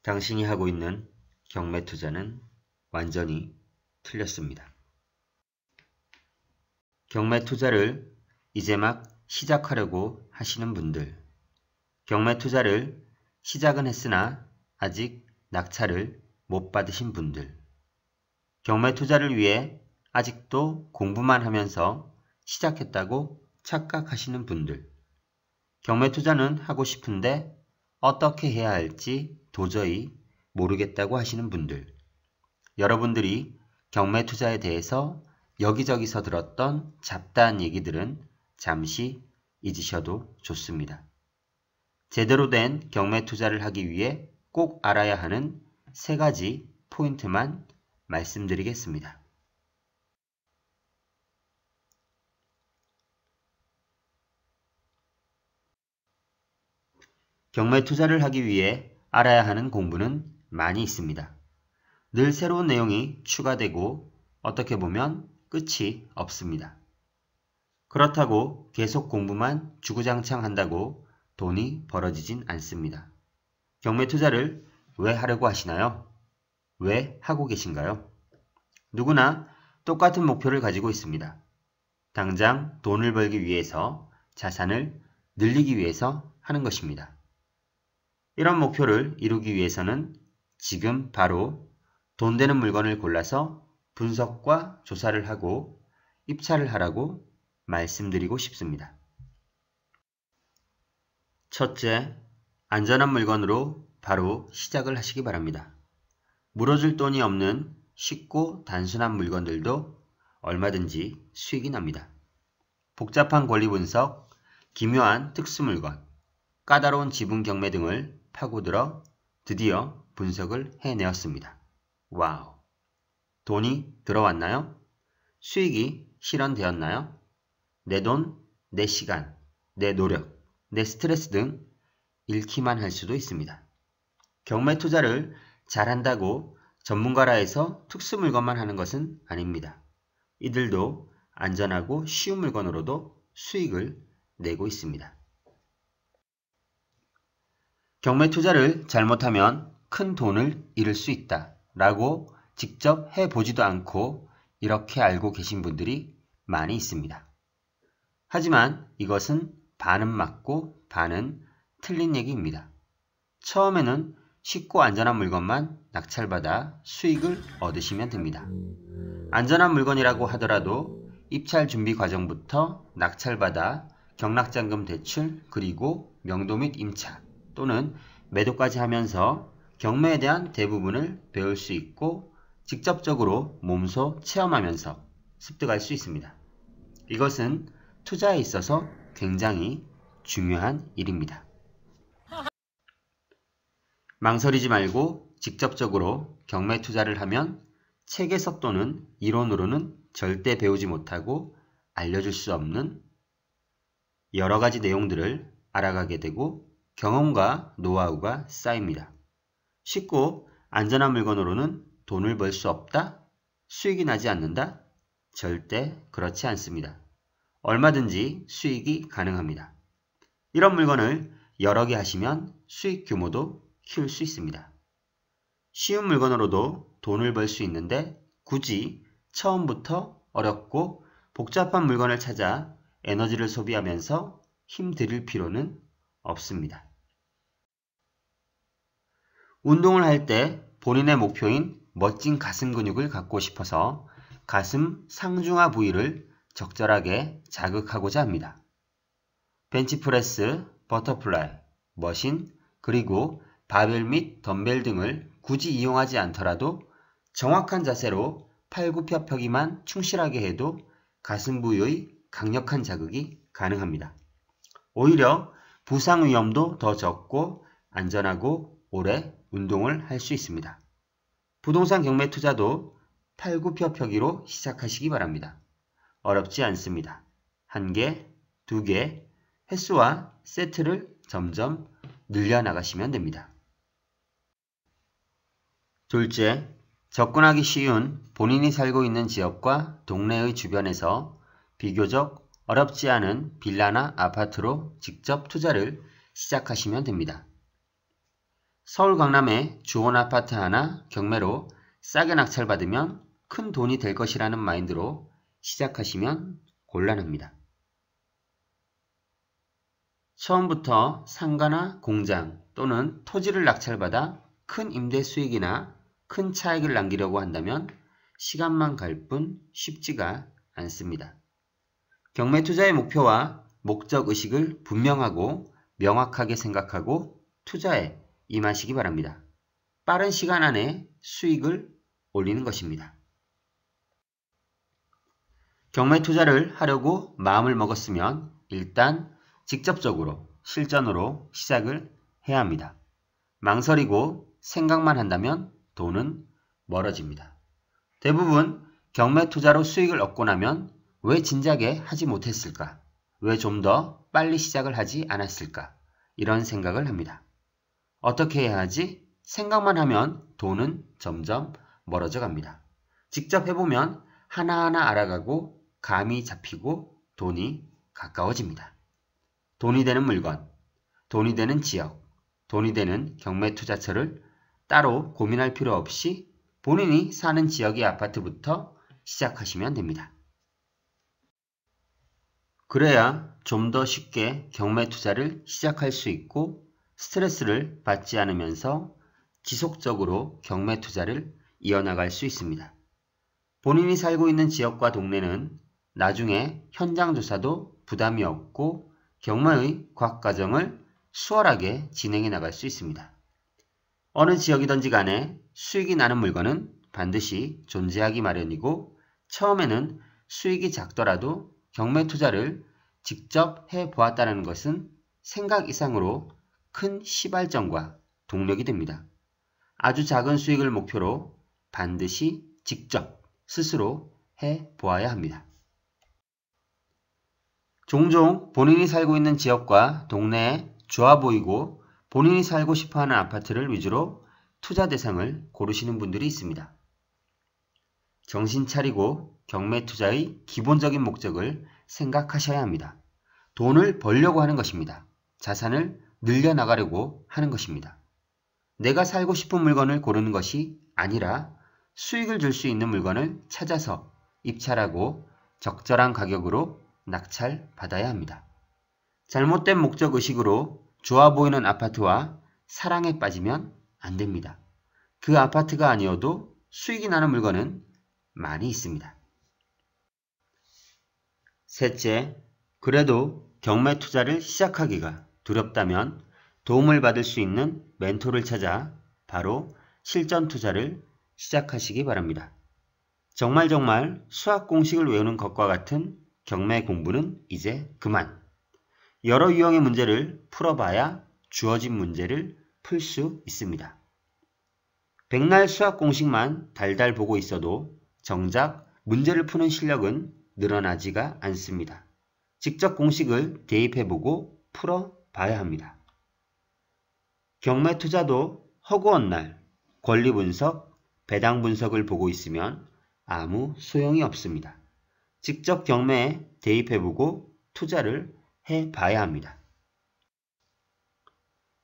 당신이 하고 있는 경매 투자는 완전히 틀렸습니다. 경매 투자를 이제 막 시작하려고 하시는 분들, 경매 투자를 시작은 했으나 아직 낙찰을 못 받으신 분들, 경매 투자를 위해 아직도 공부만 하면서 시작했다고 착각하시는 분들, 경매 투자는 하고 싶은데 어떻게 해야 할지 도저히 모르겠다고 하시는 분들, 여러분들이 경매 투자에 대해서 여기저기서 들었던 잡다한 얘기들은 잠시 잊으셔도 좋습니다. 제대로 된 경매 투자를 하기 위해 꼭 알아야 하는 3가지 포인트만 말씀드리겠습니다. 경매 투자를 하기 위해 알아야 하는 공부는 많이 있습니다. 늘 새로운 내용이 추가되고 어떻게 보면 끝이 없습니다. 그렇다고 계속 공부만 주구장창 한다고 돈이 벌어지진 않습니다. 경매 투자를 왜 하려고 하시나요? 왜 하고 계신가요? 누구나 똑같은 목표를 가지고 있습니다. 당장 돈을 벌기 위해서, 자산을 늘리기 위해서 하는 것입니다. 이런 목표를 이루기 위해서는 지금 바로 돈 되는 물건을 골라서 분석과 조사를 하고 입찰을 하라고 말씀드리고 싶습니다. 첫째, 안전한 물건으로 바로 시작을 하시기 바랍니다. 물어줄 돈이 없는 쉽고 단순한 물건들도 얼마든지 수익이 납니다. 복잡한 권리 분석, 기묘한 특수 물건, 까다로운 지분 경매 등을 파고들어 드디어 분석을 해내었습니다. 와우! 돈이 들어왔나요? 수익이 실현되었나요? 내 돈, 내 시간, 내 노력, 내 스트레스 등 잃기만 할 수도 있습니다. 경매 투자를 잘한다고 전문가라 해서 특수 물건만 하는 것은 아닙니다. 이들도 안전하고 쉬운 물건으로도 수익을 내고 있습니다. 경매 투자를 잘못하면 큰 돈을 잃을 수 있다 라고 직접 해보지도 않고 이렇게 알고 계신 분들이 많이 있습니다. 하지만 이것은 반은 맞고 반은 틀린 얘기입니다. 처음에는 쉽고 안전한 물건만 낙찰받아 수익을 얻으시면 됩니다. 안전한 물건이라고 하더라도 입찰 준비 과정부터 낙찰받아 경락잔금 대출 그리고 명도 및 임차 또는 매도까지 하면서 경매에 대한 대부분을 배울 수 있고 직접적으로 몸소 체험하면서 습득할 수 있습니다. 이것은 투자에 있어서 굉장히 중요한 일입니다. 망설이지 말고 직접적으로 경매 투자를 하면 책에서 또는 이론으로는 절대 배우지 못하고 알려줄 수 없는 여러 가지 내용들을 알아가게 되고 경험과 노하우가 쌓입니다. 쉽고 안전한 물건으로는 돈을 벌 수 없다? 수익이 나지 않는다? 절대 그렇지 않습니다. 얼마든지 수익이 가능합니다. 이런 물건을 여러 개 하시면 수익 규모도 키울 수 있습니다. 쉬운 물건으로도 돈을 벌 수 있는데 굳이 처음부터 어렵고 복잡한 물건을 찾아 에너지를 소비하면서 힘들일 필요는 없습니다. 운동을 할 때 본인의 목표인 멋진 가슴 근육을 갖고 싶어서 가슴 상중하 부위를 적절하게 자극하고자 합니다. 벤치프레스, 버터플라이, 머신, 그리고 바벨 및 덤벨 등을 굳이 이용하지 않더라도 정확한 자세로 팔굽혀펴기만 충실하게 해도 가슴 부위의 강력한 자극이 가능합니다. 오히려 부상 위험도 더 적고 안전하고 오래 운동을 할 수 있습니다. 부동산 경매 투자도 팔굽혀펴기로 시작하시기 바랍니다. 어렵지 않습니다. 1개, 2개, 횟수와 세트를 점점 늘려나가시면 됩니다. 둘째, 접근하기 쉬운 본인이 살고 있는 지역과 동네의 주변에서 비교적 어렵지 않은 빌라나 아파트로 직접 투자를 시작하시면 됩니다. 서울 강남에 주원 아파트 하나 경매로 싸게 낙찰받으면 큰 돈이 될 것이라는 마인드로 시작하시면 곤란합니다. 처음부터 상가나 공장 또는 토지를 낙찰받아 큰 임대 수익이나 큰 차익을 남기려고 한다면 시간만 갈 뿐 쉽지가 않습니다. 경매 투자의 목표와 목적 의식을 분명하고 명확하게 생각하고 투자에 임하시기 바랍니다. 빠른 시간 안에 수익을 올리는 것입니다. 경매 투자를 하려고 마음을 먹었으면 일단 직접적으로 실전으로 시작을 해야 합니다. 망설이고 생각만 한다면 돈은 멀어집니다. 대부분 경매 투자로 수익을 얻고 나면 왜 진작에 하지 못했을까? 왜 좀 더 빨리 시작을 하지 않았을까? 이런 생각을 합니다. 어떻게 해야 하지? 생각만 하면 돈은 점점 멀어져 갑니다. 직접 해보면 하나하나 알아가고 감이 잡히고 돈이 가까워집니다. 돈이 되는 물건, 돈이 되는 지역, 돈이 되는 경매 투자처를 따로 고민할 필요 없이 본인이 사는 지역의 아파트부터 시작하시면 됩니다. 그래야 좀 더 쉽게 경매 투자를 시작할 수 있고 스트레스를 받지 않으면서 지속적으로 경매 투자를 이어나갈 수 있습니다. 본인이 살고 있는 지역과 동네는 나중에 현장 조사도 부담이 없고 경매의 각 과정을 수월하게 진행해 나갈 수 있습니다. 어느 지역이든지 간에 수익이 나는 물건은 반드시 존재하기 마련이고 처음에는 수익이 작더라도 경매 투자를 직접 해보았다는 것은 생각 이상으로 큰 시발점과 동력이 됩니다. 아주 작은 수익을 목표로 반드시 직접 스스로 해보아야 합니다. 종종 본인이 살고 있는 지역과 동네에 좋아 보이고 본인이 살고 싶어하는 아파트를 위주로 투자 대상을 고르시는 분들이 있습니다. 정신 차리고 경매 투자의 기본적인 목적을 생각하셔야 합니다. 돈을 벌려고 하는 것입니다. 자산을 늘려나가려고 하는 것입니다. 내가 살고 싶은 물건을 고르는 것이 아니라 수익을 줄 수 있는 물건을 찾아서 입찰하고 적절한 가격으로 낙찰받아야 합니다. 잘못된 목적 의식으로 좋아 보이는 아파트와 사랑에 빠지면 안 됩니다. 그 아파트가 아니어도 수익이 나는 물건은 많이 있습니다. 셋째, 그래도 경매 투자를 시작하기가 두렵다면 도움을 받을 수 있는 멘토를 찾아 바로 실전 투자를 시작하시기 바랍니다. 정말 수학 공식을 외우는 것과 같은 경매 공부는 이제 그만. 여러 유형의 문제를 풀어봐야 주어진 문제를 풀 수 있습니다. 백날 수학 공식만 달달 보고 있어도 정작 문제를 푸는 실력은 늘어나지가 않습니다. 직접 공식을 대입해보고 풀어봐야 합니다. 경매 투자도 허구한 날 권리 분석, 배당 분석을 보고 있으면 아무 소용이 없습니다. 직접 경매에 대입해보고 투자를 해봐야 합니다.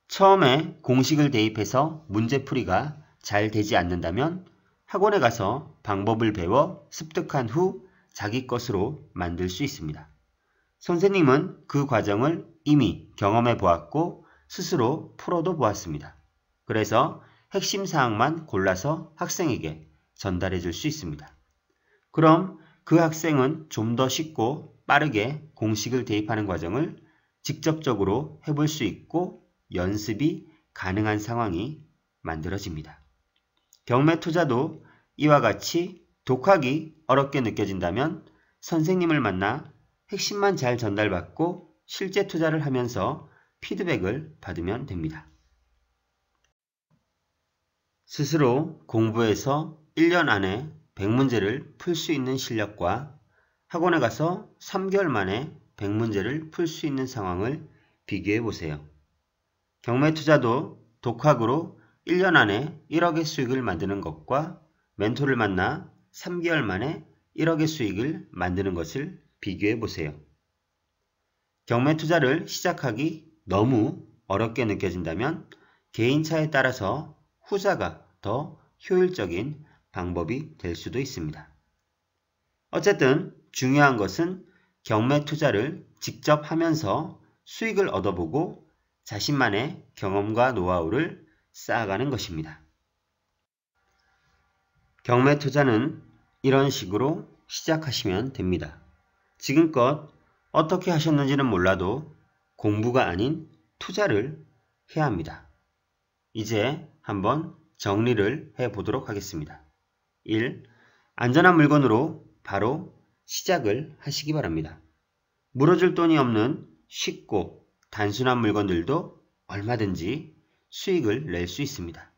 처음에 공식을 대입해서 문제풀이가 잘 되지 않는다면 학원에 가서 방법을 배워 습득한 후 자기 것으로 만들 수 있습니다. 선생님은 그 과정을 이미 경험해 보았고 스스로 풀어도 보았습니다. 그래서 핵심 사항만 골라서 학생에게 전달해 줄 수 있습니다. 그럼 그 학생은 좀 더 쉽고 빠르게 공식을 대입하는 과정을 직접적으로 해볼 수 있고 연습이 가능한 상황이 만들어집니다. 경매 투자도 이와 같이 독학이 어렵게 느껴진다면 선생님을 만나 핵심만 잘 전달받고 실제 투자를 하면서 피드백을 받으면 됩니다. 스스로 공부해서 1년 안에 100문제를 풀 수 있는 실력과 학원에 가서 3개월 만에 100문제를 풀 수 있는 상황을 비교해 보세요. 경매 투자도 독학으로 1년 안에 1억의 수익을 만드는 것과 멘토를 만나 3개월 만에 1억의 수익을 만드는 것을 비교해 보세요. 경매 투자를 시작하기 너무 어렵게 느껴진다면 개인차에 따라서 후자가 더 효율적인 방법이 될 수도 있습니다. 어쨌든 중요한 것은 경매 투자를 직접 하면서 수익을 얻어보고 자신만의 경험과 노하우를 쌓아가는 것입니다. 경매 투자는 이런 식으로 시작하시면 됩니다. 지금껏 어떻게 하셨는지는 몰라도 공부가 아닌 투자를 해야 합니다. 이제 한번 정리를 해보도록 하겠습니다. 1. 안전한 물건으로 바로 시작을 하시기 바랍니다. 물어줄 돈이 없는 쉽고 단순한 물건들도 얼마든지 수익을 낼 수 있습니다.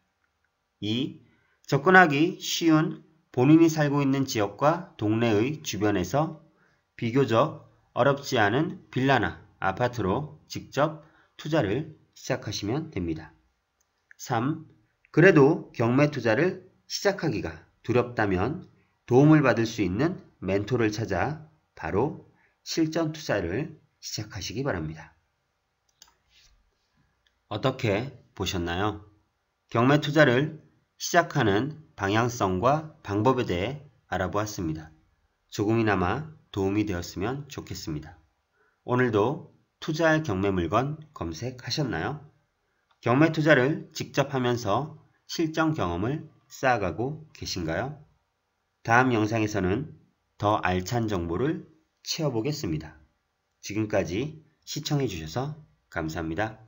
2. 접근하기 쉬운 본인이 살고 있는 지역과 동네의 주변에서 비교적 어렵지 않은 빌라나 아파트로 직접 투자를 시작하시면 됩니다. 3. 그래도 경매 투자를 시작하기가 두렵다면 도움을 받을 수 있는 멘토를 찾아 바로 실전 투자를 시작하시기 바랍니다. 어떻게 보셨나요? 경매 투자를 시작하는 방향성과 방법에 대해 알아보았습니다. 조금이나마 도움이 되었으면 좋겠습니다. 오늘도 투자할 경매 물건 검색하셨나요? 경매 투자를 직접 하면서 실전 경험을 쌓아가고 계신가요? 다음 영상에서는 더 알찬 정보를 채워보겠습니다. 지금까지 시청해 주셔서 감사합니다.